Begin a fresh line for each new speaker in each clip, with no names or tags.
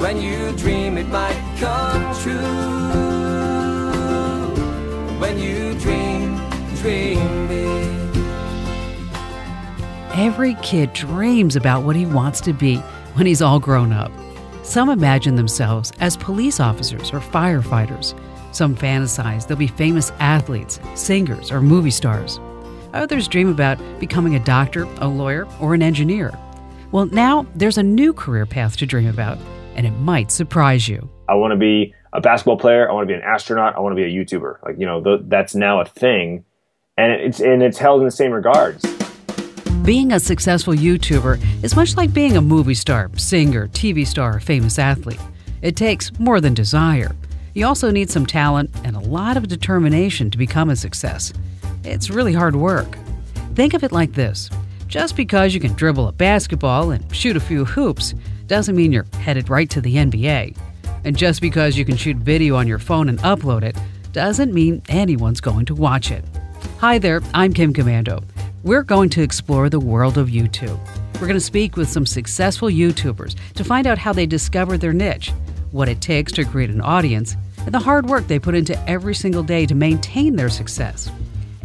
When you dream it might come true. When you dream, dream big.
Every kid dreams about what he wants to be when he's all grown up. Some imagine themselves as police officers or firefighters. Some fantasize they'll be famous athletes, singers, or movie stars. Others dream about becoming a doctor, a lawyer, or an engineer. Well, now there's a new career path to dream about, and it might surprise you.
I want to be a basketball player. I want to be an astronaut. I want to be a YouTuber. Like, you know, that's now a thing, and it's held in the same regards.
Being a successful YouTuber is much like being a movie star, singer, TV star, or famous athlete. It takes more than desire. You also need some talent and a lot of determination to become a success. It's really hard work. Think of it like this. Just because you can dribble a basketball and shoot a few hoops doesn't mean you're headed right to the NBA. And just because you can shoot video on your phone and upload it doesn't mean anyone's going to watch it. Hi there, I'm Kim Commando. We're going to explore the world of YouTube. We're going to speak with some successful YouTubers to find out how they discovered their niche, what it takes to create an audience, and the hard work they put into every single day to maintain their success.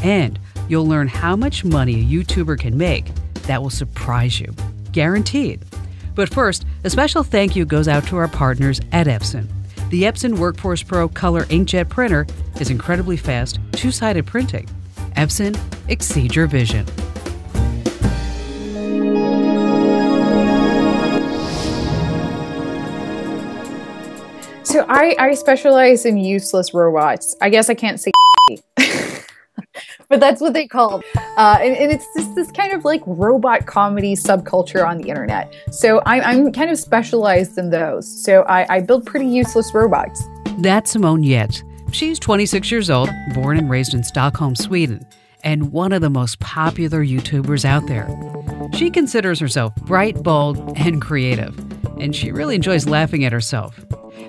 And you'll learn how much money a YouTuber can make that will surprise you. Guaranteed. But first, a special thank you goes out to our partners at Epson. The Epson Workforce Pro Color Inkjet Printer is incredibly fast, two-sided printing. Epson, exceed your vision.
So I specialize in useless robots. I guess I can't say but that's what they call them. And it's just this kind of like robot comedy subculture on the internet. So I'm kind of specialized in those. So I build pretty useless robots.
That's Simone Yet. She's 26 years old, born and raised in Stockholm, Sweden, and one of the most popular YouTubers out there. She considers herself bright, bold, and creative, and she really enjoys laughing at herself.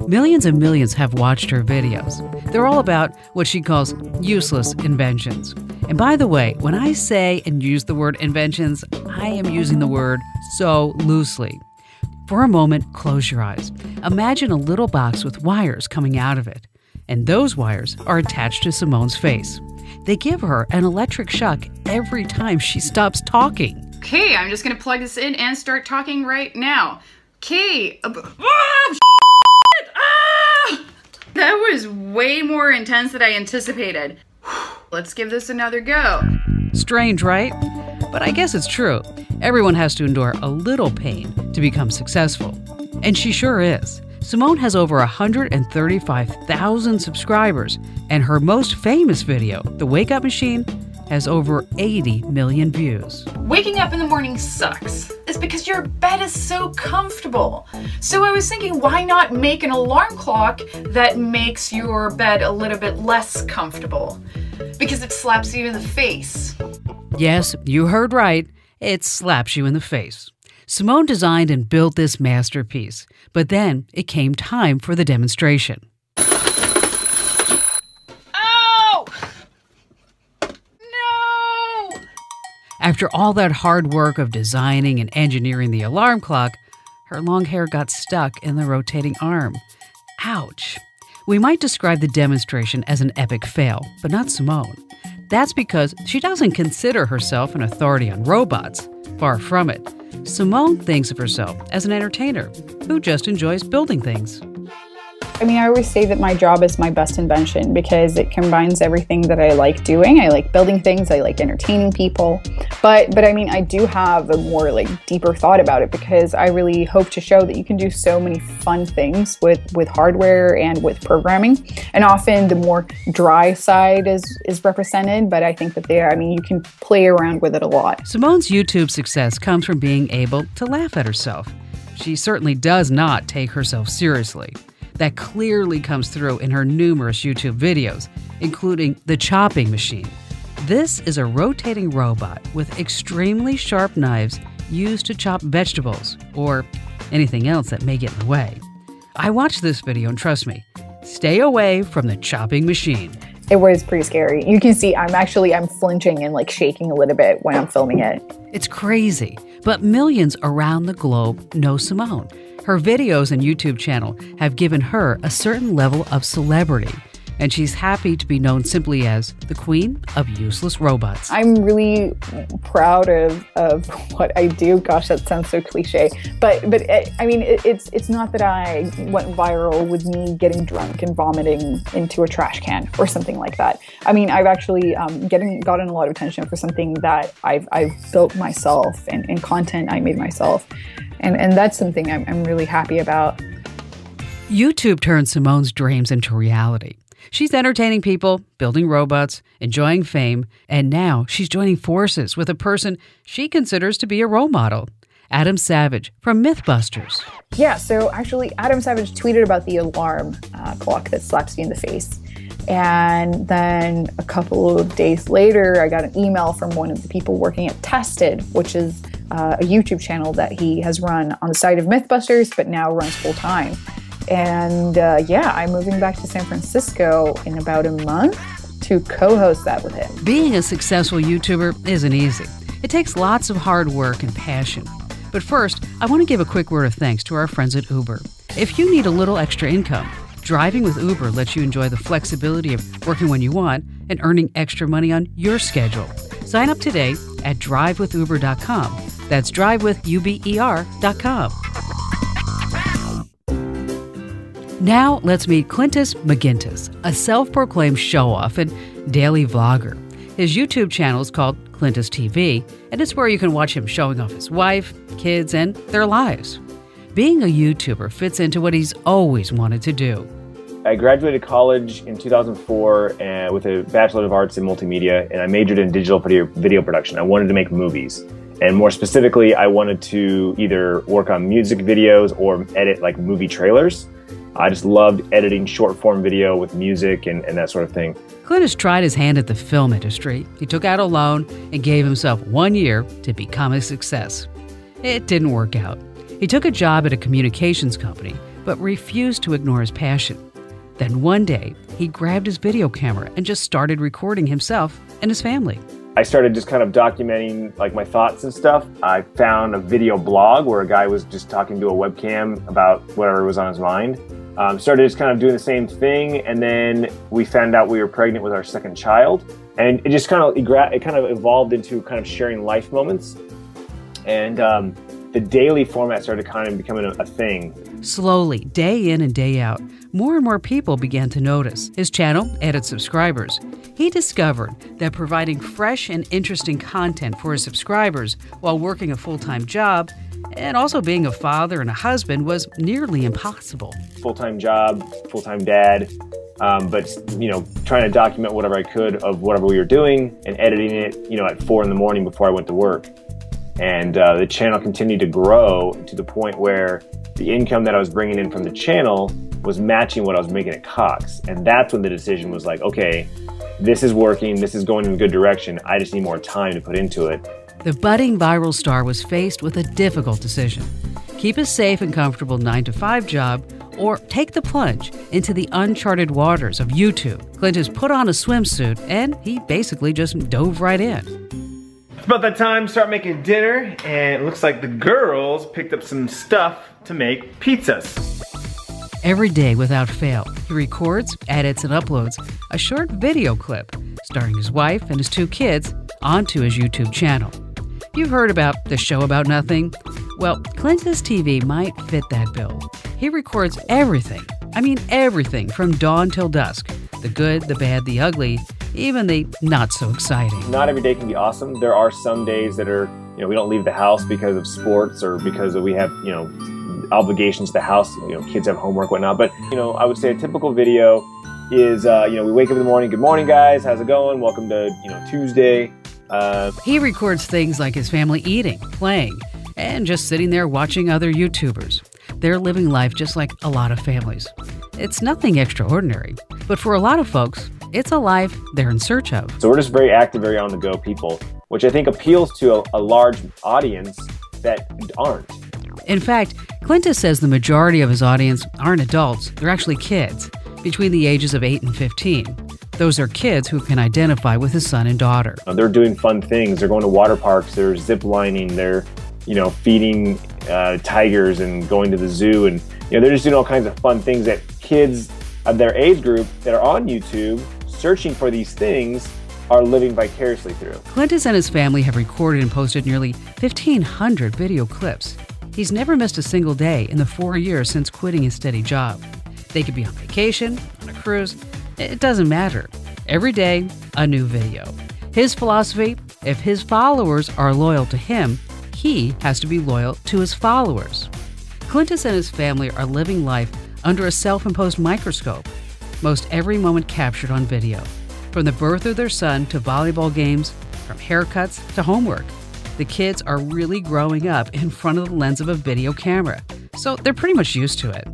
Millions and millions have watched her videos. They're all about what she calls useless inventions. And by the way, when I say and use the word inventions, I am using the word so loosely. For a moment, close your eyes. Imagine a little box with wires coming out of it. And those wires are attached to Simone's face. They give her an electric shock every time she stops talking.
Okay, I'm just gonna plug this in and start talking right now. Okay. That was way more intense than I anticipated. Let's give this another go.
Strange, right? But I guess it's true. Everyone has to endure a little pain to become successful. And she sure is. Simone has over 135,000 subscribers, and her most famous video, The Wake Up Machine, has over 80 million views.
Waking up in the morning sucks. It's because your bed is so comfortable. So I was thinking, why not make an alarm clock that makes your bed a little bit less comfortable? Because it slaps you in the face.
Yes, you heard right. It slaps you in the face. Simone designed and built this masterpiece, but then it came time for the demonstration.
Ow! No!
After all that hard work of designing and engineering the alarm clock, her long hair got stuck in the rotating arm. Ouch! We might describe the demonstration as an epic fail, but not Simone. That's because she doesn't consider herself an authority on robots. Far from it. Simone thinks of herself as an entertainer who just enjoys building things.
I mean, I always say that my job is my best invention because it combines everything that I like doing. I like building things, I like entertaining people. But I mean, I do have a more deeper thought about it because I really hope to show that you can do so many fun things with hardware and with programming. And often the more dry side is represented, but I think that you can play around with it a lot.
Simone's YouTube success comes from being able to laugh at herself. She certainly does not take herself seriously. That clearly comes through in her numerous YouTube videos, including the chopping machine. This is a rotating robot with extremely sharp knives used to chop vegetables or anything else that may get in the way. I watched this video and trust me, stay away from the chopping machine.
It was pretty scary. You can see I'm flinching and shaking a little bit when I'm filming it.
It's crazy, but millions around the globe know Simone. Her videos and YouTube channel have given her a certain level of celebrity, and she's happy to be known simply as the queen of useless robots.
I'm really proud of what I do. Gosh, that sounds so cliche. But I mean, it's not that I went viral with me getting drunk and vomiting into a trash can or something like that. I mean, I've actually gotten a lot of attention for something that I've built myself and content I made myself. And that's something I'm really happy about.
YouTube turned Simone's dreams into reality. She's entertaining people, building robots, enjoying fame, and now she's joining forces with a person she considers to be a role model, Adam Savage from Mythbusters.
Yeah, so actually Adam Savage tweeted about the alarm clock that slaps you in the face. And then a couple of days later, I got an email from one of the people working at Tested, which is a YouTube channel that he has run on the side of Mythbusters, but now runs full time. And yeah, I'm moving back to San Francisco in about a month to co-host that with him.
Being a successful YouTuber isn't easy. It takes lots of hard work and passion. But first, I want to give a quick word of thanks to our friends at Uber. If you need a little extra income, driving with Uber lets you enjoy the flexibility of working when you want and earning extra money on your schedule. Sign up today at drivewithuber.com. That's drivewithuber.com. Now let's meet Clintus McGintus, a self-proclaimed show-off and daily vlogger. His YouTube channel is called Clintus TV, and it's where you can watch him showing off his wife, kids, and their lives. Being a YouTuber fits into what he's always wanted to do.
I graduated college in 2004 with a Bachelor of Arts in Multimedia, and I majored in digital video production. I wanted to make movies. And more specifically, I wanted to either work on music videos or edit like movie trailers. I just loved editing short-form video with music and that sort of thing.
Clintus tried his hand at the film industry. He took out a loan and gave himself 1 year to become a success. It didn't work out. He took a job at a communications company, but refused to ignore his passion. Then one day, he grabbed his video camera and just started recording himself and his family.
I started just kind of documenting like my thoughts and stuff. I found a video blog where a guy was just talking to a webcam about whatever was on his mind. Started just kind of doing the same thing, and then we found out we were pregnant with our second child, and it just kind of evolved into kind of sharing life moments, and the daily format started kind of becoming a thing.
Slowly, day in and day out, more and more people began to notice. His channel added subscribers. He discovered that providing fresh and interesting content for his subscribers while working a full-time job and also being a father and a husband was nearly impossible.
Full-time job, full-time dad, but trying to document whatever I could of whatever we were doing and editing it, at 4 in the morning before I went to work. And the channel continued to grow to the point where the income that I was bringing in from the channel was matching what I was making at Cox. And that's when the decision was like, okay, this is working, this is going in a good direction, I just need more time to put into it.
The budding viral star was faced with a difficult decision. Keep a safe and comfortable 9-to-5 job or take the plunge into the uncharted waters of YouTube. Clintus put on a swimsuit and he basically just dove right in.
It's about that time to start making dinner, and it looks like the girls picked up some stuff to make pizzas.
Every day without fail, he records, edits, and uploads a short video clip starring his wife and his 2 kids onto his YouTube channel. You've heard about the show about nothing? Well, Clintus TV might fit that bill. He records everything. I mean everything from dawn till dusk. The good, the bad, the ugly, even the not so exciting.
Not every day can be awesome. There are some days that are, we don't leave the house because of sports or because we have, obligations to the house. Kids have homework, whatnot. But, I would say a typical video is, we wake up in the morning. Good morning, guys. How's it going? Welcome to, Tuesday.
He records things like his family eating, playing, and just sitting there watching other YouTubers. They're living life just like a lot of families. It's nothing extraordinary, but for a lot of folks, it's a life they're in search of.
So we're just very active, very on-the-go people, which I think appeals to a large audience that aren't.
In fact, Clintus says the majority of his audience aren't adults, they're actually kids, between the ages of 8 and 15. Those are kids who can identify with his son and daughter.
They're doing fun things. They're going to water parks. They're zip lining. They're, feeding tigers and going to the zoo, and they're just doing all kinds of fun things that kids of their age group that are on YouTube searching for these things are living vicariously through.
Clintus and his family have recorded and posted nearly 1,500 video clips. He's never missed a single day in the 4 years since quitting his steady job. They could be on vacation, on a cruise, it doesn't matter. Every day, a new video. His philosophy, if his followers are loyal to him, he has to be loyal to his followers. Clintus and his family are living life under a self-imposed microscope. Most every moment captured on video. From the birth of their son to volleyball games, from haircuts to homework. The kids are really growing up in front of the lens of a video camera, so they're pretty much used to it.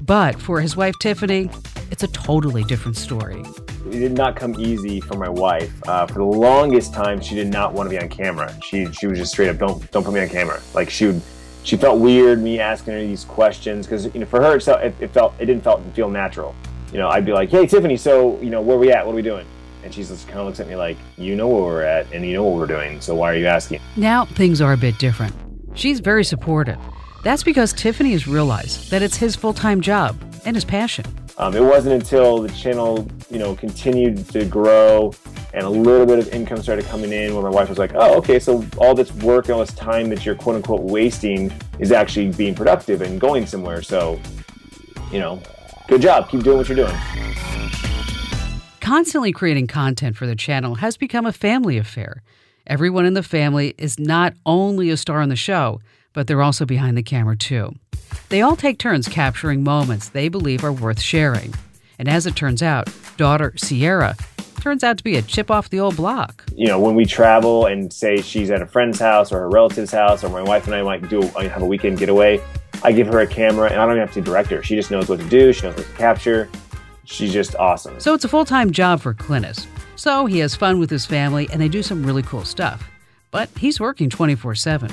But for his wife, Tiffany, it's a totally different story.
It did not come easy for my wife. For the longest time, she did not want to be on camera. She was just straight up, don't put me on camera. Like she felt weird me asking her these questions because for her it didn't feel natural. I'd be like, hey Tiffany, so where are we at? What are we doing? And she just kind of looks at me like, you know where we're at and you know what we're doing, so why are you asking?
Now things are a bit different. She's very supportive. That's because Tiffany has realized that it's his full-time job and his passion.
It wasn't until the channel, continued to grow and a little bit of income started coming in where my wife was like, oh, okay, so all this work and all this time that you're quote unquote wasting is actually being productive and going somewhere. So, good job. Keep doing what you're doing.
Constantly creating content for the channel has become a family affair. Everyone in the family is not only a star on the show, but they're also behind the camera too. They all take turns capturing moments they believe are worth sharing. And as it turns out, daughter Sierra turns out to be a chip off the old block.
When we travel and say she's at a friend's house or her relative's house, or my wife and I might have a weekend getaway, I give her a camera and I don't even have to direct her. She just knows what to do. She knows what to capture. She's just awesome.
So it's a full-time job for Clintus. So he has fun with his family and they do some really cool stuff. But he's working 24/7.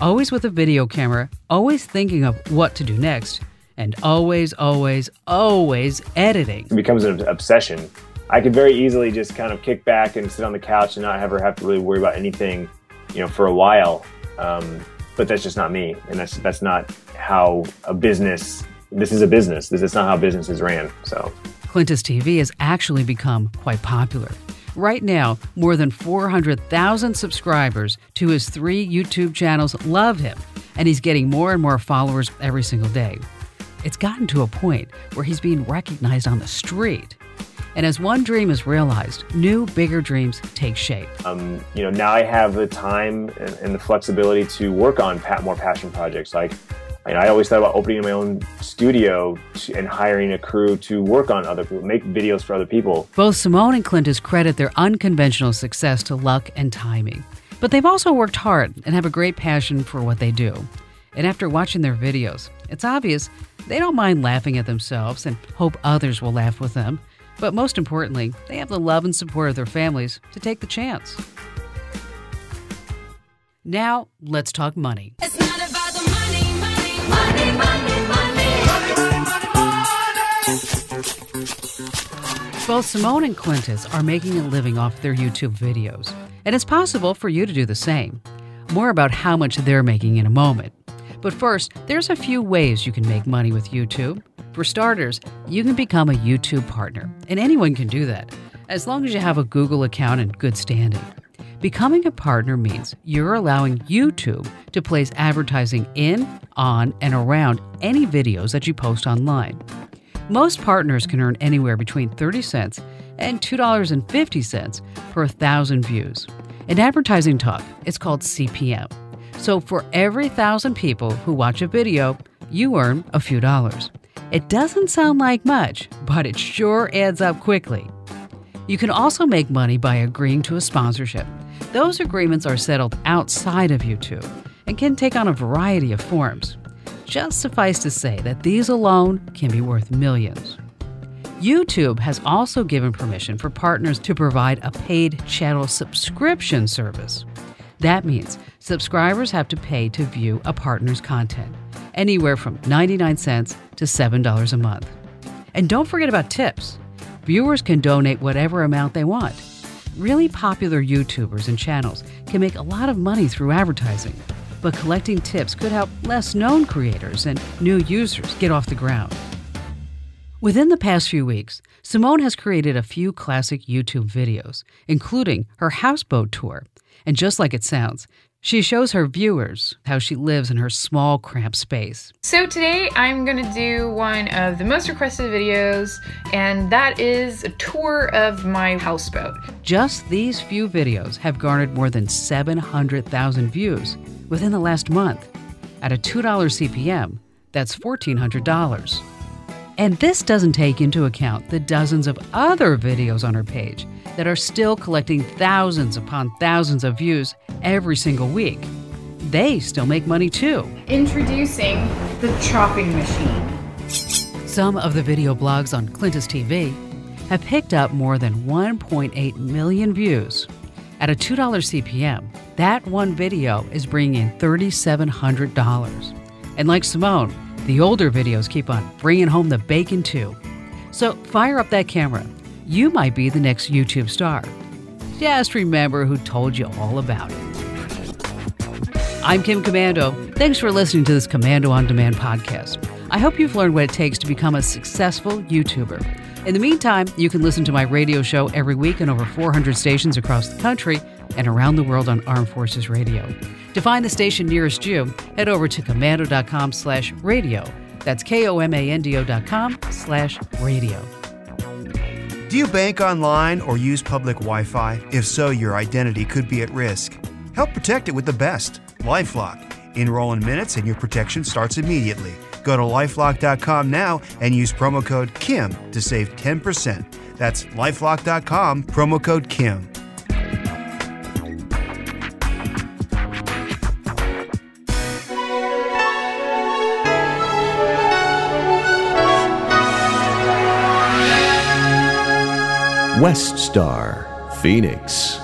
Always with a video camera, always thinking of what to do next, and always, always, always editing.
It becomes an obsession. I could very easily just kind of kick back and sit on the couch and not have to really worry about anything, for a while. But that's just not me, and that's not how a business. This is a business. This is not how businesses ran. So,
Clintus TV has actually become quite popular. Right now, more than 400,000 subscribers to his 3 YouTube channels love him, and he's getting more and more followers every single day. It's gotten to a point where he's being recognized on the street. And as one dream is realized, new, bigger dreams take shape.
Now I have the time and the flexibility to work on more passion projects. Like, I always thought about opening my own studio and hiring a crew to work on other people, make videos for other people.
Both Simone and Clintus credit their unconventional success to luck and timing. But they've also worked hard and have a great passion for what they do. And after watching their videos, it's obvious they don't mind laughing at themselves and hope others will laugh with them. But most importantly, they have the love and support of their families to take the chance. Now, let's talk money.
It's not about the money, money, money, money, money.
Both Simone and Clintus are making a living off their YouTube videos, and it's possible for you to do the same. More about how much they're making in a moment. But first, there's a few ways you can make money with YouTube. For starters, you can become a YouTube partner, and anyone can do that, as long as you have a Google account in good standing. Becoming a partner means you're allowing YouTube to place advertising in, on, and around any videos that you post online. Most partners can earn anywhere between 30 cents and $2.50 per 1,000 views. In advertising talk, it's called CPM. So for every 1,000 people who watch a video, you earn a few dollars. It doesn't sound like much, but it sure adds up quickly. You can also make money by agreeing to a sponsorship. Those agreements are settled outside of YouTube and can take on a variety of forms. Just suffice to say that these alone can be worth millions. YouTube has also given permission for partners to provide a paid channel subscription service. That means subscribers have to pay to view a partner's content, anywhere from 99 cents to $7 a month. And don't forget about tips. Viewers can donate whatever amount they want. Really popular YouTubers and channels can make a lot of money through advertising. but collecting tips could help less known creators and new users get off the ground. Within the past few weeks, Simone has created a few classic YouTube videos, including her houseboat tour. And just like it sounds, she shows her viewers how she lives in her small, cramped space.
So today I'm gonna do one of the most requested videos, and that is a tour of my houseboat.
Just these few videos have garnered more than 700,000 views within the last month. At a $2 CPM, that's $1,400. And this doesn't take into account the dozens of other videos on her page that are still collecting thousands upon thousands of views every single week. They still make money too.
Introducing the chopping machine.
Some of the video blogs on Clintus TV have picked up more than 1.8 million views. At a $2 CPM, that one video is bringing in $3,700. And like Simone, the older videos keep on bringing home the bacon too. So fire up that camera. You might be the next YouTube star. Just remember who told you all about it. I'm Kim Commando. Thanks for listening to this Commando On Demand podcast. I hope you've learned what it takes to become a successful YouTuber. In the meantime, you can listen to my radio show every week on over 400 stations across the country and around the world on Armed Forces Radio. To find the station nearest you, head over to komando.com/radio. That's komando.com/radio.
Do you bank online or use public Wi-Fi? If so, your identity could be at risk. Help protect it with the best, LifeLock. Enroll in minutes and your protection starts immediately. Go to lifelock.com now and use promo code KIM to save 10%. That's lifelock.com, promo code KIM.
West Star, Phoenix.